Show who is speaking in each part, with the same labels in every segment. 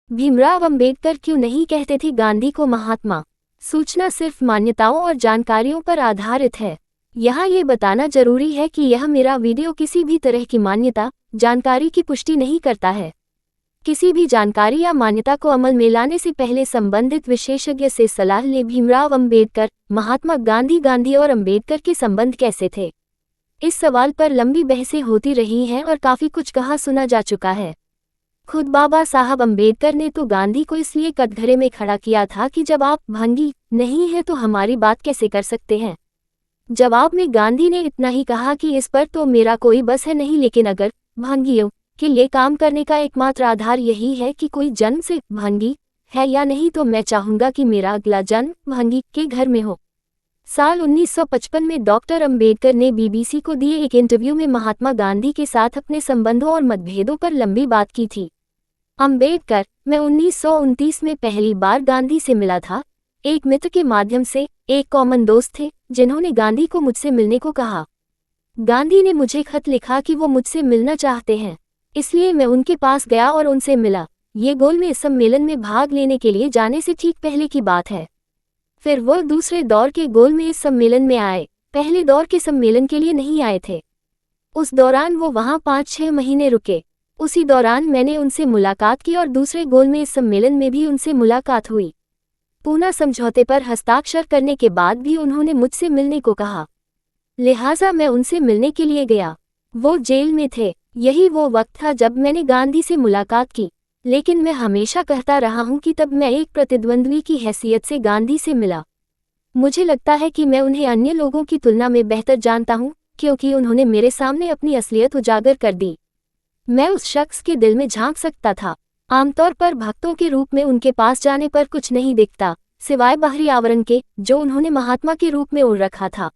Speaker 1: भीमराव अंबेडकर क्यों नहीं कहते थे गांधी को महात्मा? सूचना सिर्फ मान्यताओं और जानकारियों पर आधारित है। यहाँ ये बताना जरूरी है कि यह मेरा वीडियो किसी भी तरह की मान्यता, जानकारी की पुष्टि नहीं करता है। किसी भी जानकारी या मान्यता को अमल में लाने से पहले संबंधित विशेषज्ञ से सलाह लें। भीमराव अंबेडकर, महात्मा गांधी और अंबेडकर के संबंध कैसे थे? इस सवाल पर लंबी बहसें होती रही हैं और काफी कुछ कहा सुना जा चुका है। खुद बाबा साहब अंबेडकर ने तो गांधी को इसलिए कटघरे में खड़ा किया था कि जब आप भंगी नहीं है तो हमारी बात कैसे कर सकते हैं। जवाब में गांधी ने इतना ही कहा कि इस पर तो मेरा कोई बस है नहीं, लेकिन अगर भंगियों के लिए काम करने का एकमात्र आधार यही है कि कोई जन्म से भंगी है या नहीं, तो मैं चाहूंगा कि मेरा अगला जन्म भंगी के घर में हो। साल 1955 में डॉक्टर अंबेडकर ने बीबीसी को दिए एक इंटरव्यू में महात्मा गांधी के साथ अपने संबंधों और मतभेदों पर लंबी बात की थी। अंबेडकर, मैं 1929 में पहली बार गांधी से मिला था, एक मित्र के माध्यम से। एक कॉमन दोस्त थे जिन्होंने गांधी को मुझसे मिलने को कहा। गांधी ने मुझे खत लिखा कि वो मुझसे मिलना चाहते हैं, इसलिए मैं उनके पास गया और उनसे मिला। ये गोल में सम्मेलन में भाग लेने के लिए जाने से ठीक पहले की बात है। फिर वो दूसरे दौर के गोल में इस सम्मेलन में आए, पहले दौर के सम्मेलन के लिए नहीं आए थे। उस दौरान वो वहाँ 5-6 महीने रुके। उसी दौरान मैंने उनसे मुलाकात की और दूसरे गोल में इस सम्मेलन में भी उनसे मुलाकात हुई। पूना समझौते पर हस्ताक्षर करने के बाद भी उन्होंने मुझसे मिलने को कहा, लिहाजा मैं उनसे मिलने के लिए गया। वो जेल में थे। यही वो वक्त था जब मैंने गांधी से मुलाकात की, लेकिन मैं हमेशा कहता रहा हूं कि तब मैं एक प्रतिद्वंद्वी की हैसियत से गांधी से मिला। मुझे लगता है कि मैं उन्हें अन्य लोगों की तुलना में बेहतर जानता हूं, क्योंकि उन्होंने मेरे सामने अपनी असलियत उजागर कर दी। मैं उस शख्स के दिल में झांक सकता था। आमतौर पर भक्तों के रूप में उनके पास जाने पर कुछ नहीं दिखता, सिवाय बाहरी आवरण के जो उन्होंने महात्मा के रूप में ओढ़ रखा था।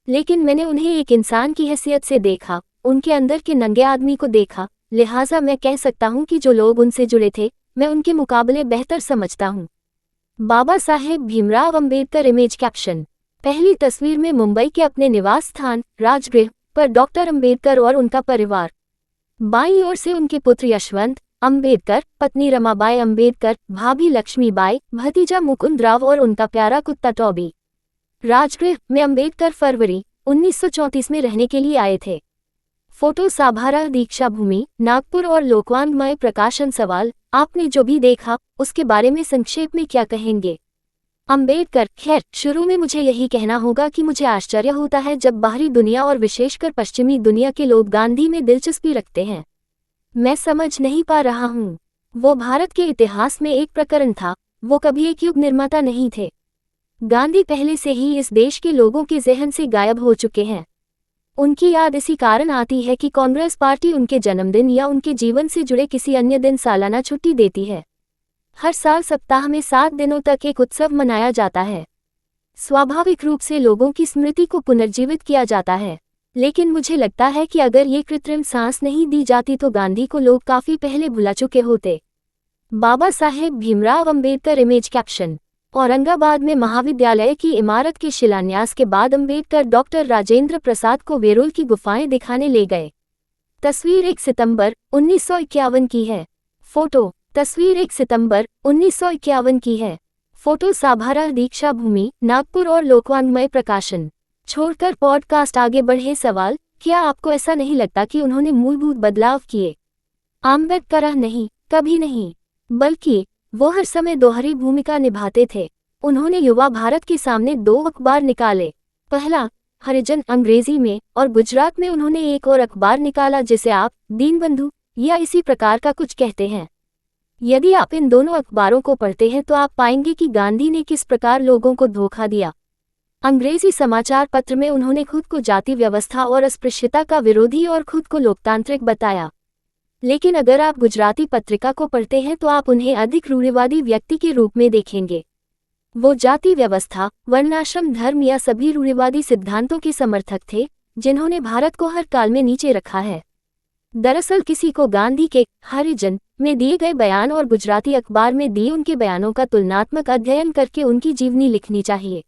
Speaker 1: लेकिन मैंने उन्हें एक इंसान की हैसियत से देखा, उनके अंदर के नंगे आदमी को देखा। लिहाजा मैं कह सकता हूं कि जो लोग उनसे जुड़े थे, मैं उनके मुकाबले बेहतर समझता हूं। Baba Saheb Bhimrao Ambedkar image caption. पहली तस्वीर में मुंबई के अपने निवास स्थान राजगृह पर डॉक्टर अंबेडकर और उनका परिवार। बाईं ओर से उनके पुत्र यशवंत अंबेडकर, पत्नी रमाबाई अंबेडकर, भाभी लक्ष्मीबाई, भतीजा मुकुंदराव और उनका प्यारा कुत्ता टॉबी। राजगृह में अंबेडकर फरवरी 1934 में रहने के लिए आए थे। फोटो साभारा दीक्षा भूमि, नागपुर और लोकवाङ्मय प्रकाशन। सवाल, आपने जो भी देखा उसके बारे में संक्षेप में क्या कहेंगे? अंबेडकर, खैर शुरू में मुझे यही कहना होगा कि मुझे आश्चर्य होता है जब बाहरी दुनिया और विशेषकर पश्चिमी दुनिया के लोग गांधी में दिलचस्पी रखते हैं। मैं समझ नहीं पा रहा हूँ। वो भारत के इतिहास में एक प्रकरण था, वो कभी एक युग निर्माता नहीं थे। गांधी पहले से ही इस देश के लोगों के ज़हन से गायब हो चुके हैं। उनकी याद इसी कारण आती है कि कांग्रेस पार्टी उनके जन्मदिन या उनके जीवन से जुड़े किसी अन्य दिन सालाना छुट्टी देती है। हर साल सप्ताह में 7 दिनों तक एक उत्सव मनाया जाता है। स्वाभाविक रूप से लोगों की स्मृति को पुनर्जीवित किया जाता है, लेकिन मुझे लगता है कि अगर ये कृत्रिम सांस नहीं दी जाती तो गांधी को लोग काफी पहले भुला चुके होते। Baba Saheb Bhimrao Ambedkar image caption. औरंगाबाद में महाविद्यालय की इमारत के शिलान्यास के बाद अंबेडकर डॉक्टर राजेंद्र प्रसाद को वेरुल की गुफाएं दिखाने ले गए। तस्वीर 1 सितंबर 1951 की है। फोटो। तस्वीर 1 सितंबर 1951 की है। फोटो साभारा दीक्षा भूमि, नागपुर और लोकवाङ्मय प्रकाशन। छोड़कर पॉडकास्ट आगे बढ़े। सवाल, क्या आपको ऐसा नहीं लगता कि उन्होंने मूलभूत बदलाव किए? आम्बेडकर, नहीं, कभी नहीं, बल्कि वो हर समय दोहरी भूमिका निभाते थे। उन्होंने युवा भारत के सामने 2 अखबार निकाले। पहला हरिजन अंग्रेजी में, और गुजरात में उन्होंने एक और अखबार निकाला जिसे आप दीनबंधु या इसी प्रकार का कुछ कहते हैं। यदि आप इन दोनों अखबारों को पढ़ते हैं तो आप पाएंगे कि गांधी ने किस प्रकार लोगों को धोखा दिया। अंग्रेजी समाचार पत्र में उन्होंने खुद को जाति व्यवस्था और अस्पृश्यता का विरोधी और खुद को लोकतांत्रिक बताया, लेकिन अगर आप गुजराती पत्रिका को पढ़ते हैं तो आप उन्हें अधिक रूढ़िवादी व्यक्ति के रूप में देखेंगे। वो जाति व्यवस्था, वर्णाश्रम धर्म या सभी रूढ़िवादी सिद्धांतों के समर्थक थे जिन्होंने भारत को हर काल में नीचे रखा है। दरअसल किसी को गांधी के हरिजन में दिए गए बयान और गुजराती अखबार में दिए उनके बयानों का तुलनात्मक अध्ययन करके उनकी जीवनी लिखनी चाहिए।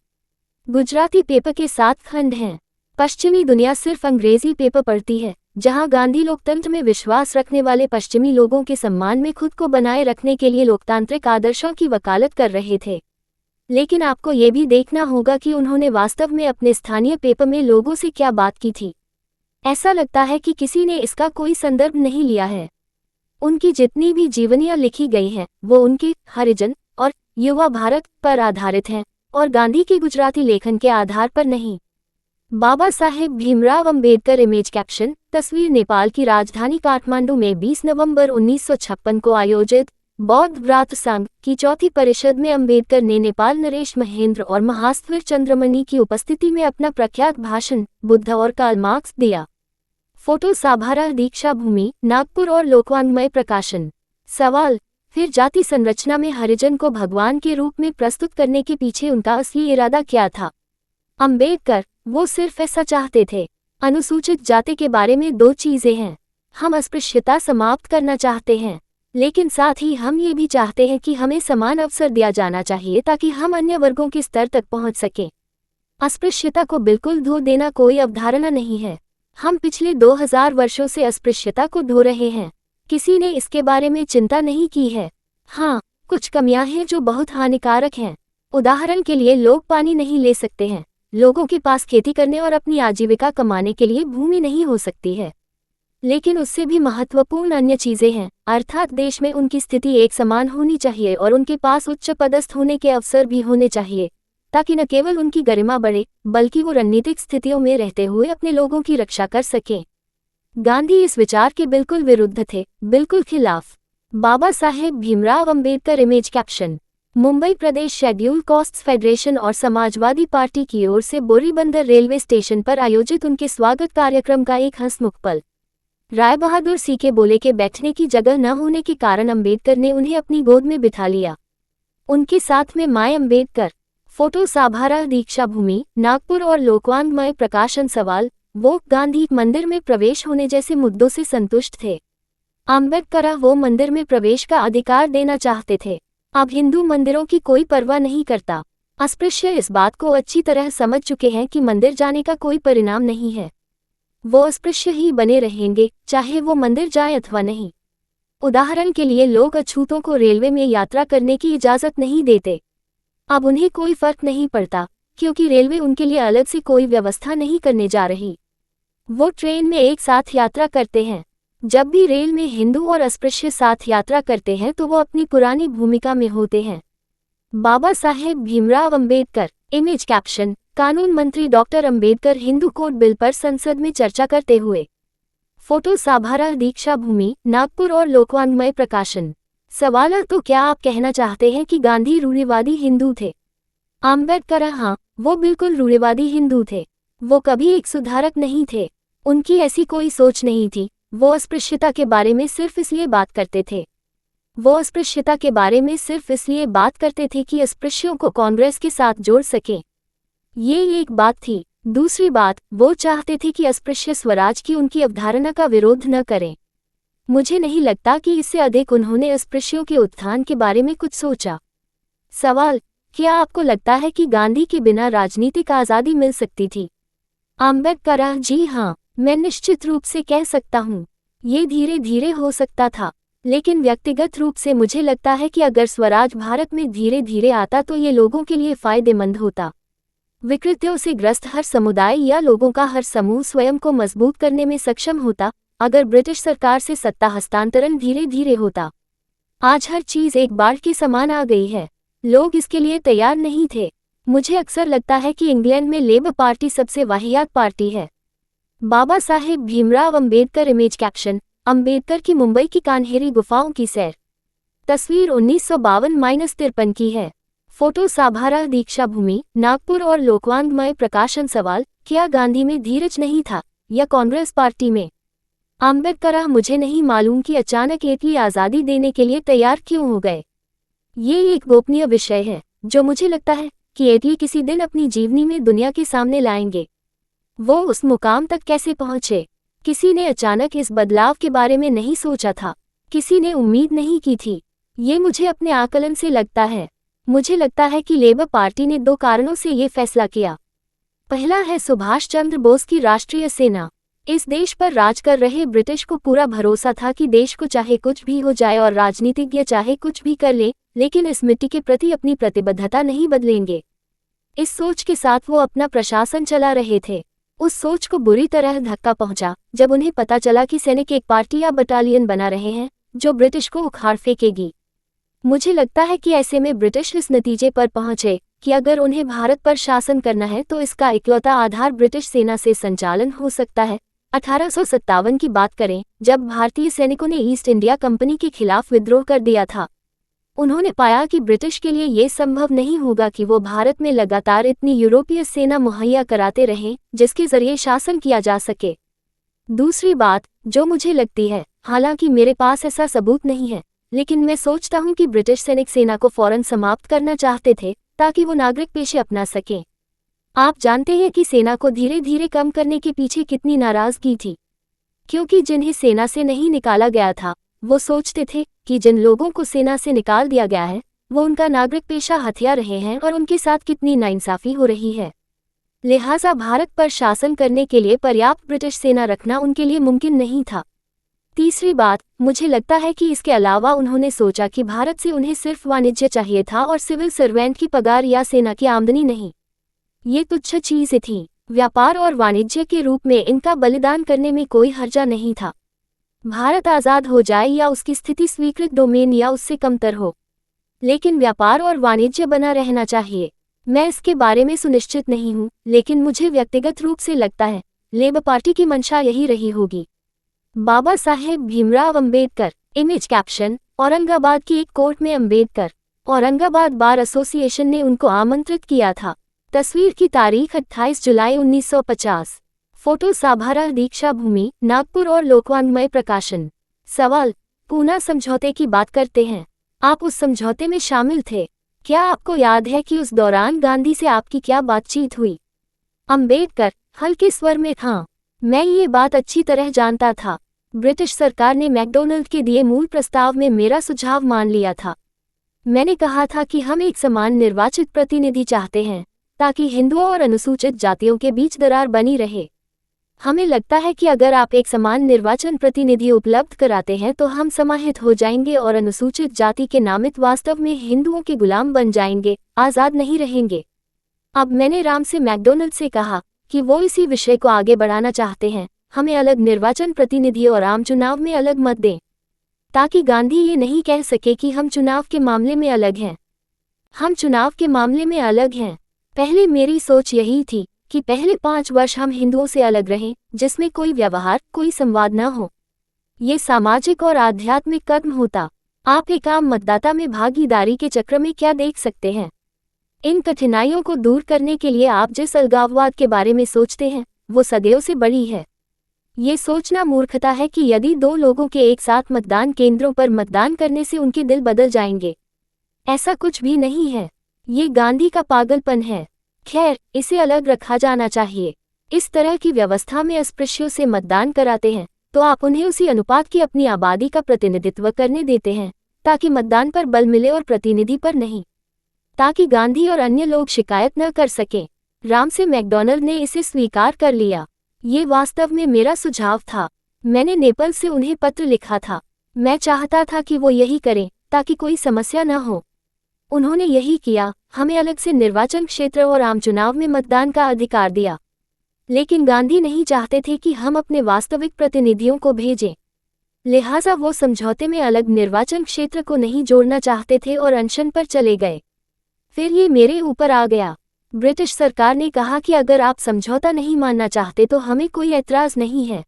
Speaker 1: गुजराती पेपर के 7 खंड हैं। पश्चिमी दुनिया सिर्फ अंग्रेजी पेपर पढ़ती है, जहां गांधी लोकतंत्र में विश्वास रखने वाले पश्चिमी लोगों के सम्मान में खुद को बनाए रखने के लिए लोकतांत्रिक आदर्शों की वकालत कर रहे थे। लेकिन आपको ये भी देखना होगा कि उन्होंने वास्तव में अपने स्थानीय पेपर में लोगों से क्या बात की थी। ऐसा लगता है कि किसी ने इसका कोई संदर्भ नहीं लिया है। उनकी जितनी भी जीवनियां लिखी गई हैं, वो उनके हरिजन और युवा भारत पर आधारित हैं और गांधी के गुजराती लेखन के आधार पर नहीं। Baba Saheb Bhimrao Ambedkar image caption. तस्वीर नेपाल की राजधानी काठमांडू में 20 नवंबर 1956 को आयोजित बौद्ध व्रात संघ की चौथी परिषद में अंबेडकर ने नेपाल नरेश महेंद्र और महास्थिर चंद्रमणि की उपस्थिति में अपना प्रख्यात भाषण बुद्ध और कार्ल मार्क्स दिया। फोटो साभारा दीक्षा भूमि, नागपुर और लोकवाङ्मय प्रकाशन। सवाल, फिर जाति संरचना में हरिजन को भगवान के रूप में प्रस्तुत करने के पीछे उनका असली इरादा क्या था? अंबेडकर, वो सिर्फ ऐसा चाहते थे। अनुसूचित जाति के बारे में दो चीजें हैं। हम अस्पृश्यता समाप्त करना चाहते हैं, लेकिन साथ ही हम ये भी चाहते हैं कि हमें समान अवसर दिया जाना चाहिए ताकि हम अन्य वर्गों के स्तर तक पहुंच सकें। अस्पृश्यता को बिल्कुल धो देना कोई अवधारणा नहीं है। हम पिछले 2000 वर्षों से अस्पृश्यता को धो रहे हैं। किसी ने इसके बारे में चिंता नहीं की है। हाँ, कुछ कमियां हैं जो बहुत हानिकारक हैं। उदाहरण के लिए, लोग पानी नहीं ले सकते हैं। लोगों के पास खेती करने और अपनी आजीविका कमाने के लिए भूमि नहीं हो सकती है। लेकिन उससे भी महत्वपूर्ण अन्य चीजें हैं, अर्थात देश में उनकी स्थिति एक समान होनी चाहिए और उनके पास उच्च पदस्थ होने के अवसर भी होने चाहिए, ताकि न केवल उनकी गरिमा बढ़े, बल्कि वो रणनीतिक स्थितियों में रहते हुए अपने लोगों की रक्षा कर सकें। गांधी इस विचार के बिल्कुल विरुद्ध थे, बिल्कुल खिलाफ। Baba Saheb Bhimrao Ambedkar image caption. मुंबई प्रदेश शेड्यूल कास्ट्स फेडरेशन और समाजवादी पार्टी की ओर से बोरीबंदर रेलवे स्टेशन पर आयोजित उनके स्वागत कार्यक्रम का एक हंसमुख पल। राय बहादुर सीके बोले के बैठने की जगह न होने के कारण अंबेडकर ने उन्हें अपनी गोद में बिठा लिया। उनके साथ में माय अंबेडकर। फोटो साभारा दीक्षा भूमि, नागपुर और लोकवाङ्मय प्रकाशन। सवाल, वो गांधी मंदिर में प्रवेश होने जैसे मुद्दों से संतुष्ट थे। अंबेडकर वो मंदिर में प्रवेश का अधिकार देना चाहते थे। अब हिंदू मंदिरों की कोई परवाह नहीं करता। अस्पृश्य इस बात को अच्छी तरह समझ चुके हैं कि मंदिर जाने का कोई परिणाम नहीं है। वो अस्पृश्य ही बने रहेंगे, चाहे वो मंदिर जाए अथवा नहीं। उदाहरण के लिए, लोग अछूतों को रेलवे में यात्रा करने की इजाजत नहीं देते। अब उन्हें कोई फर्क नहीं पड़ता, क्योंकि रेलवे उनके लिए अलग से कोई व्यवस्था नहीं करने जा रही। वो ट्रेन में एक साथ यात्रा करते हैं। जब भी रेल में हिंदू और अस्पृश्य साथ यात्रा करते हैं तो वो अपनी पुरानी भूमिका में होते हैं। Baba Saheb Bhimrao Ambedkar image caption. कानून मंत्री doctor Ambedkar Hindu code bill पर संसद में चर्चा करते हुए। फोटो साभारा दीक्षा भूमि, नागपुर और लोकवाङ्मय प्रकाशन। सवाल, तो क्या आप कहना चाहते हैं कि गांधी रूढ़िवादी हिंदू थे? अंबेडकर, हाँ, वो बिल्कुल रूढ़िवादी हिंदू थे। वो कभी एक सुधारक नहीं थे। उनकी ऐसी कोई सोच नहीं थी। वो अस्पृश्यता के बारे में सिर्फ इसलिए बात करते थे। वो अस्पृश्यता के बारे में सिर्फ इसलिए बात करते थे कि अस्पृश्यों को कांग्रेस के साथ जोड़ सकें। ये एक बात थी। दूसरी बात, वो चाहते थे कि अस्पृश्य स्वराज की उनकी अवधारणा का विरोध न करें। मुझे नहीं लगता कि इससे अधिक उन्होंने अस्पृश्यों के उत्थान के बारे में कुछ सोचा। सवाल, क्या आपको लगता है कि गांधी के बिना राजनीतिक आज़ादी मिल सकती थी? अंबेडकर, जी हाँ, मैं निश्चित रूप से कह सकता हूँ। ये धीरे धीरे हो सकता था, लेकिन व्यक्तिगत रूप से मुझे लगता है कि अगर स्वराज भारत में धीरे धीरे आता तो ये लोगों के लिए फायदेमंद होता। विकृतियों से ग्रस्त हर समुदाय या लोगों का हर समूह स्वयं को मजबूत करने में सक्षम होता अगर ब्रिटिश सरकार से सत्ता हस्तांतरण धीरे धीरे होता। आज हर चीज एक बाढ़ के समान आ गई है। लोग इसके लिए तैयार नहीं थे। मुझे अक्सर लगता है कि इंग्लैंड में लेबर पार्टी सबसे वाहियात पार्टी है। Baba Saheb Bhimrao Ambedkar image caption. अंबेडकर की मुंबई की कान्हेरी गुफाओं की सैर। तस्वीर 1952-53 की है। फोटो साभारा दीक्षा भूमि, नागपुर और लोकवाङ्मय प्रकाशन। सवाल, क्या गांधी में धीरज नहीं था या कांग्रेस पार्टी में? अंबेडकर, मुझे नहीं मालूम कि अचानक इटली आज़ादी देने के लिए तैयार क्यों हो गए। ये एक गोपनीय विषय है जो मुझे लगता है कि इटली किसी दिन अपनी जीवनी में दुनिया के सामने लाएंगे। वो उस मुकाम तक कैसे पहुंचे? किसी ने अचानक इस बदलाव के बारे में नहीं सोचा था। किसी ने उम्मीद नहीं की थी। ये मुझे अपने आकलन से लगता है। मुझे लगता है कि लेबर पार्टी ने 2 कारणों से ये फैसला किया। पहला है सुभाष चंद्र बोस की राष्ट्रीय सेना। इस देश पर राज कर रहे ब्रिटिश को पूरा भरोसा था कि देश को चाहे कुछ भी हो जाए और राजनीतिज्ञ चाहे कुछ भी कर ले, लेकिन इस मिट्टी के प्रति अपनी प्रतिबद्धता नहीं बदलेंगे। इस सोच के साथ वो अपना प्रशासन चला रहे थे। उस सोच को बुरी तरह धक्का पहुंचा जब उन्हें पता चला कि सैनिक एक पार्टी या बटालियन बना रहे हैं जो ब्रिटिश को उखाड़ फेंकेगी। मुझे लगता है कि ऐसे में ब्रिटिश इस नतीजे पर पहुंचे कि अगर उन्हें भारत पर शासन करना है तो इसका इकलौता आधार ब्रिटिश सेना से संचालन हो सकता है। 1857 की बात करें, जब भारतीय सैनिकों ने ईस्ट इंडिया कंपनी के खिलाफ विद्रोह कर दिया था। उन्होंने पाया कि ब्रिटिश के लिए ये संभव नहीं होगा कि वो भारत में लगातार इतनी यूरोपीय सेना मुहैया कराते रहें जिसके जरिए शासन किया जा सके। दूसरी बात जो मुझे लगती है, हालांकि मेरे पास ऐसा सबूत नहीं है, लेकिन मैं सोचता हूं कि ब्रिटिश सैनिक सेना को फौरन समाप्त करना चाहते थे ताकि वो नागरिक पेशे अपना सकें। आप जानते हैं कि सेना को धीरे धीरे कम करने के पीछे कितनी नाराजगी थी, क्योंकि जिन्हें सेना से नहीं निकाला गया था वो सोचते थे कि जिन लोगों को सेना से निकाल दिया गया है वो उनका नागरिक पेशा हथिया रहे हैं और उनके साथ कितनी नाइंसाफी हो रही है। लिहाजा भारत पर शासन करने के लिए पर्याप्त ब्रिटिश सेना रखना उनके लिए मुमकिन नहीं था। तीसरी बात, मुझे लगता है कि इसके अलावा उन्होंने सोचा कि भारत से उन्हें सिर्फ वाणिज्य चाहिए था और सिविल सर्वेंट की पगार या सेना की आमदनी नहीं। ये तुच्छ चीजें थीं। व्यापार और वाणिज्य के रूप में इनका बलिदान करने में कोई हर्जा नहीं था। भारत आज़ाद हो जाए या उसकी स्थिति स्वीकृत डोमेन या उससे कमतर हो, लेकिन व्यापार और वाणिज्य बना रहना चाहिए। मैं इसके बारे में सुनिश्चित नहीं हूँ, लेकिन मुझे व्यक्तिगत रूप से लगता है लेबर पार्टी की मंशा यही रही होगी। बाबा साहेब भीमराव अंबेडकर। इमेज कैप्शन, औरंगाबाद की एक कोर्ट में अंबेडकर। औरंगाबाद बार एसोसिएशन ने उनको आमंत्रित किया था। तस्वीर की तारीख 28 जुलाई 1950। फोटो साभारा दीक्षा भूमि, नागपुर और लोकवाङ्मय प्रकाशन। सवाल, पूना समझौते की बात करते हैं। आप उस समझौते में शामिल थे। क्या आपको याद है कि उस दौरान गांधी से आपकी क्या बातचीत हुई? अंबेडकर, हल्के स्वर में, हाँ, मैं ये बात अच्छी तरह जानता था। ब्रिटिश सरकार ने मैकडोनल्ड के दिए मूल प्रस्ताव में मेरा सुझाव मान लिया था। मैंने कहा था कि हम एक समान निर्वाचित प्रतिनिधि चाहते हैं ताकि हिंदुओं और अनुसूचित जातियों के बीच दरार बनी रहे। हमें लगता है कि अगर आप एक समान निर्वाचन प्रतिनिधि उपलब्ध कराते हैं तो हम समाहित हो जाएंगे और अनुसूचित जाति के नामित वास्तव में हिंदुओं के गुलाम बन जाएंगे, आज़ाद नहीं रहेंगे। अब मैंने राम से मैकडोनल्ड से कहा कि वो इसी विषय को आगे बढ़ाना चाहते हैं। हमें अलग निर्वाचन प्रतिनिधि और आम चुनाव में अलग मत दें, ताकि गांधी ये नहीं कह सके कि हम चुनाव के मामले में अलग हैं। हम चुनाव के मामले में अलग हैं। पहले मेरी सोच यही थी कि पहले 5 वर्ष हम हिंदुओं से अलग रहें, जिसमें कोई व्यवहार, कोई संवाद न हो। ये सामाजिक और आध्यात्मिक कदम होता। आप एक आम मतदाता में भागीदारी के चक्र में क्या देख सकते हैं? इन कठिनाइयों को दूर करने के लिए आप जिस अलगाववाद के बारे में सोचते हैं वो सदियों से बड़ी है। ये सोचना मूर्खता है कि यदि 2 लोगों के एक साथ मतदान केंद्रों पर मतदान करने से उनके दिल बदल जाएंगे। ऐसा कुछ भी नहीं है। ये गांधी का पागलपन है। खैर, इसे अलग रखा जाना चाहिए। इस तरह की व्यवस्था में अस्पृश्यों से मतदान कराते हैं तो आप उन्हें उसी अनुपात की अपनी आबादी का प्रतिनिधित्व करने देते हैं ताकि मतदान पर बल मिले और प्रतिनिधि पर नहीं, ताकि गांधी और अन्य लोग शिकायत न कर सकें। राम से मैकडोनल्ड ने इसे स्वीकार कर लिया। ये वास्तव में मेरा सुझाव था। मैंने नेपल से उन्हें पत्र लिखा था। मैं चाहता था कि वो यही करें ताकि कोई समस्या न हो। उन्होंने यही किया, हमें अलग से निर्वाचन क्षेत्र और आम चुनाव में मतदान का अधिकार दिया। लेकिन गांधी नहीं चाहते थे कि हम अपने वास्तविक प्रतिनिधियों को भेजें। लिहाजा वो समझौते में अलग निर्वाचन क्षेत्र को नहीं जोड़ना चाहते थे और अनशन पर चले गए। फिर ये मेरे ऊपर आ गया। ब्रिटिश सरकार ने कहा कि अगर आप समझौता नहीं मानना चाहते तो हमें कोई ऐतराज नहीं है,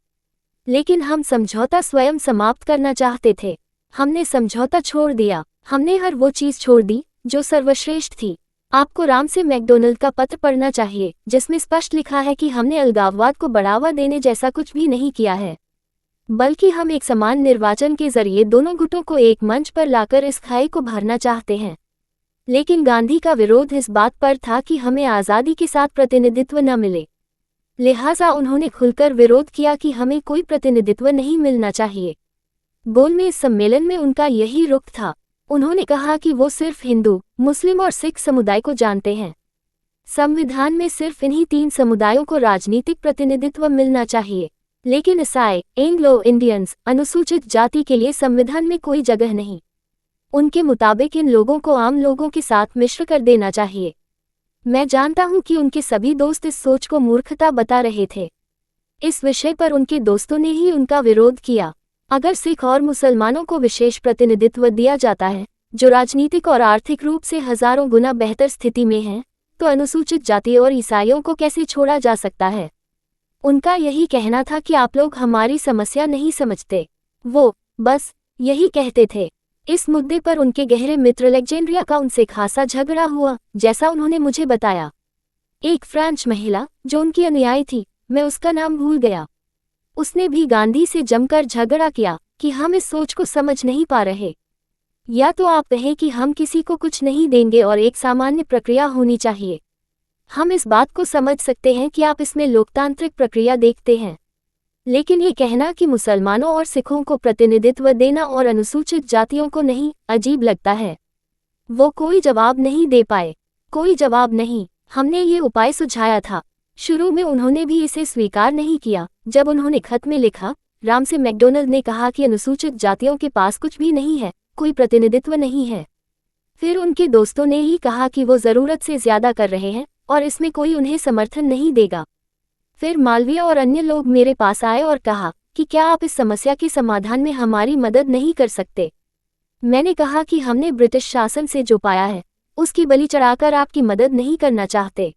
Speaker 1: लेकिन हम समझौता स्वयं समाप्त करना चाहते थे। हमने समझौता छोड़ दिया। हमने हर वो चीज़ छोड़ दी जो सर्वश्रेष्ठ थी। आपको राम से मैकडोनल्ड का पत्र पढ़ना चाहिए जिसमें स्पष्ट लिखा है कि हमने अलगाववाद को बढ़ावा देने जैसा कुछ भी नहीं किया है, बल्कि हम एक समान निर्वाचन के जरिए दोनों गुटों को एक मंच पर लाकर इस खाई को भरना चाहते हैं। लेकिन गांधी का विरोध इस बात पर था कि हमें आज़ादी के साथ प्रतिनिधित्व न मिले। लिहाजा उन्होंने खुलकर विरोध किया कि हमें कोई प्रतिनिधित्व नहीं मिलना चाहिए। गोलमेज सम्मेलन में उनका यही रुख था। उन्होंने कहा कि वो सिर्फ हिंदू, मुस्लिम और सिख समुदाय को जानते हैं। संविधान में सिर्फ इन्हीं 3 समुदायों को राजनीतिक प्रतिनिधित्व मिलना चाहिए। लेकिन ईसाई, एंग्लो इंडियंस, अनुसूचित जाति के लिए संविधान में कोई जगह नहीं। उनके मुताबिक इन लोगों को आम लोगों के साथ मिश्र कर देना चाहिए। मैं जानता हूं कि उनके सभी दोस्त इस सोच को मूर्खता बता रहे थे। इस विषय पर उनके दोस्तों ने ही उनका विरोध किया। अगर सिख और मुसलमानों को विशेष प्रतिनिधित्व दिया जाता है, जो राजनीतिक और आर्थिक रूप से हजारों गुना बेहतर स्थिति में हैं, तो अनुसूचित जाति और ईसाइयों को कैसे छोड़ा जा सकता है? उनका यही कहना था कि आप लोग हमारी समस्या नहीं समझते। वो बस यही कहते थे। इस मुद्दे पर उनके गहरे मित्र अलेक्जेंड्रिया का उनसे खासा झगड़ा हुआ, जैसा उन्होंने मुझे बताया। एक फ्रेंच महिला, जो उनकी अनुयायी थी, मैं उसका नाम भूल गया, उसने भी गांधी से जमकर झगड़ा किया कि हम इस सोच को समझ नहीं पा रहे। या तो आप कहें कि हम किसी को कुछ नहीं देंगे और एक सामान्य प्रक्रिया होनी चाहिए। हम इस बात को समझ सकते हैं कि आप इसमें लोकतांत्रिक प्रक्रिया देखते हैं, लेकिन ये कहना कि मुसलमानों और सिखों को प्रतिनिधित्व देना और अनुसूचित जातियों को नहीं, अजीब लगता है। वो कोई जवाब नहीं दे पाए। कोई जवाब नहीं। हमने ये उपाय सुझाया था। शुरू में उन्होंने भी इसे स्वीकार नहीं किया। जब उन्होंने खत में लिखा, राम से मैकडोनल्ड ने कहा कि अनुसूचित जातियों के पास कुछ भी नहीं है, कोई प्रतिनिधित्व नहीं है। फिर उनके दोस्तों ने ही कहा कि वो ज़रूरत से ज़्यादा कर रहे हैं और इसमें कोई उन्हें समर्थन नहीं देगा। फिर मालवीय और अन्य लोग मेरे पास आए और कहा कि क्या आप इस समस्या के समाधान में हमारी मदद नहीं कर सकते? मैंने कहा कि हमने ब्रिटिश शासन से जो पाया है, उसकी बलि चढ़ाकर आपकी मदद नहीं करना चाहते।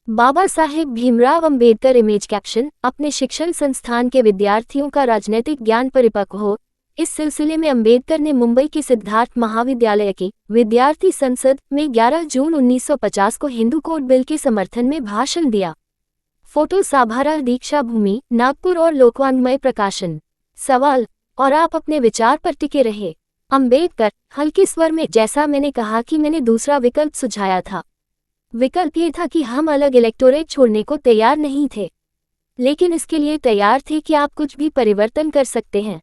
Speaker 1: बाबा साहेब भीमराव अंबेडकर इमेज कैप्शन, अपने शिक्षण संस्थान के विद्यार्थियों का राजनैतिक ज्ञान परिपक्व हो। इस सिलसिले में अंबेडकर ने मुंबई के सिद्धार्थ महाविद्यालय की विद्यार्थी संसद में 11 जून 1950 को हिंदू कोड बिल के समर्थन में भाषण दिया। फोटो साभारा दीक्षा भूमि, नागपुर और लोकवाङ्मय प्रकाशन। सवाल, और आप अपने विचार पर टिके रहे? अंबेडकर, हल्के स्वर में, जैसा मैंने कहा कि मैंने दूसरा विकल्प सुझाया था। विकल्प ये था कि हम अलग इलेक्टोरेट छोड़ने को तैयार नहीं थे, लेकिन इसके लिए तैयार थे कि आप कुछ भी परिवर्तन कर सकते हैं।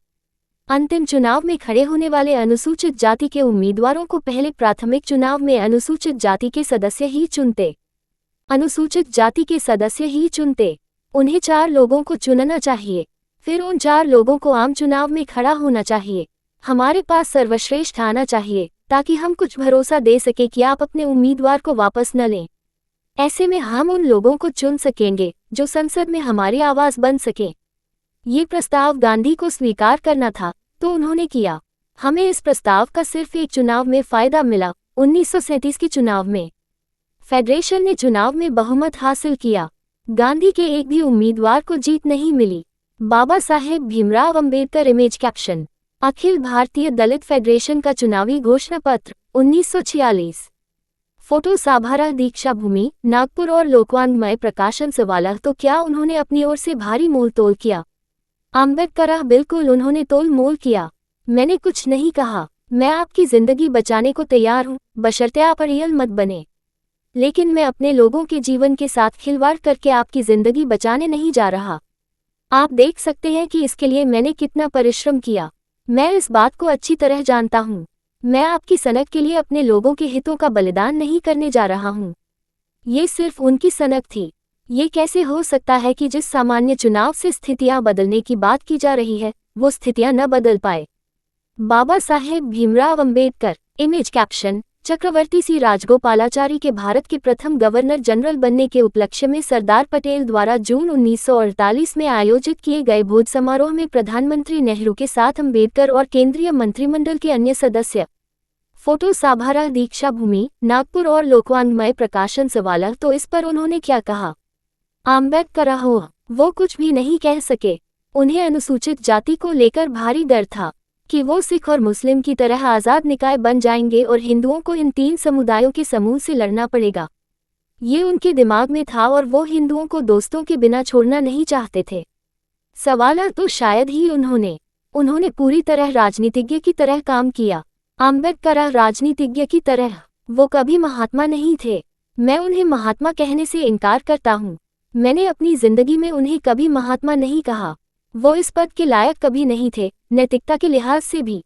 Speaker 1: अंतिम चुनाव में खड़े होने वाले अनुसूचित जाति के उम्मीदवारों को पहले प्राथमिक चुनाव में अनुसूचित जाति के सदस्य ही चुनते। अनुसूचित जाति के सदस्य ही चुनते। उन्हें 4 लोगों को चुनना चाहिए। फिर उन 4 लोगों को आम चुनाव में खड़ा होना चाहिए। हमारे पास सर्वश्रेष्ठ आना चाहिए, ताकि हम कुछ भरोसा दे सके कि आप अपने उम्मीदवार को वापस न लें। ऐसे में हम उन लोगों को चुन सकेंगे जो संसद में हमारी आवाज़ बन सके। ये प्रस्ताव गांधी को स्वीकार करना था, तो उन्होंने किया। हमें इस प्रस्ताव का सिर्फ एक चुनाव में फायदा मिला, 1937 के चुनाव में। फेडरेशन ने चुनाव में बहुमत हासिल किया। गांधी के एक भी उम्मीदवार को जीत नहीं मिली। बाबा साहेब भीमराव अंबेडकर इमेज कैप्शन, अखिल भारतीय दलित फेडरेशन का चुनावी घोषणा पत्र, 1946। फोटो साभारा दीक्षा भूमि, नागपुर और लोकवाङ्मय प्रकाशन। सवाल, तो क्या उन्होंने अपनी ओर से भारी मोल तोल किया? अंबेडकर, बिल्कुल, उन्होंने तोल मोल किया। मैंने कुछ नहीं कहा। मैं आपकी जिंदगी बचाने को तैयार हूँ, बशर्ते आप रियल मत बने। लेकिन मैं अपने लोगों के जीवन के साथ खिलवाड़ करके आपकी जिंदगी बचाने नहीं जा रहा। आप देख सकते हैं कि इसके लिए मैंने कितना परिश्रम किया। मैं इस बात को अच्छी तरह जानता हूँ। मैं आपकी सनक के लिए अपने लोगों के हितों का बलिदान नहीं करने जा रहा हूँ। ये सिर्फ उनकी सनक थी। ये कैसे हो सकता है कि जिस सामान्य चुनाव से स्थितियां बदलने की बात की जा रही है, वो स्थितियां न बदल पाए? बाबा साहेब भीमराव अंबेडकर इमेज कैप्शन, चक्रवर्ती सी राजगोपालाचारी के भारत के प्रथम गवर्नर जनरल बनने के उपलक्ष्य में सरदार पटेल द्वारा जून 1948 में आयोजित किए गए भोज समारोह में प्रधानमंत्री नेहरू के साथ अंबेडकर और केंद्रीय मंत्रिमंडल के अन्य सदस्य। फोटो साभारा दीक्षा भूमि, नागपुर और लोकवाङ्मय प्रकाशन। सवाल, तो इस पर उन्होंने क्या कहा? अंबेडकर, वो कुछ भी नहीं कह सके। उन्हें अनुसूचित जाति को लेकर भारी डर था कि वो सिख और मुस्लिम की तरह आज़ाद निकाय बन जाएंगे और हिंदुओं को इन 3 समुदायों के समूह से लड़ना पड़ेगा। ये उनके दिमाग में था और वो हिंदुओं को दोस्तों के बिना छोड़ना नहीं चाहते थे। सवाल, तो शायद ही उन्होंने पूरी तरह राजनीतिज्ञ की तरह काम किया। अंबेडकर, राजनीतिज्ञ की तरह? वो कभी महात्मा नहीं थे। मैं उन्हें महात्मा कहने से इनकार करता हूँ। मैंने अपनी जिंदगी में उन्हें कभी महात्मा नहीं कहा। वो इस पद के लायक कभी नहीं थे, नैतिकता के लिहाज से भी।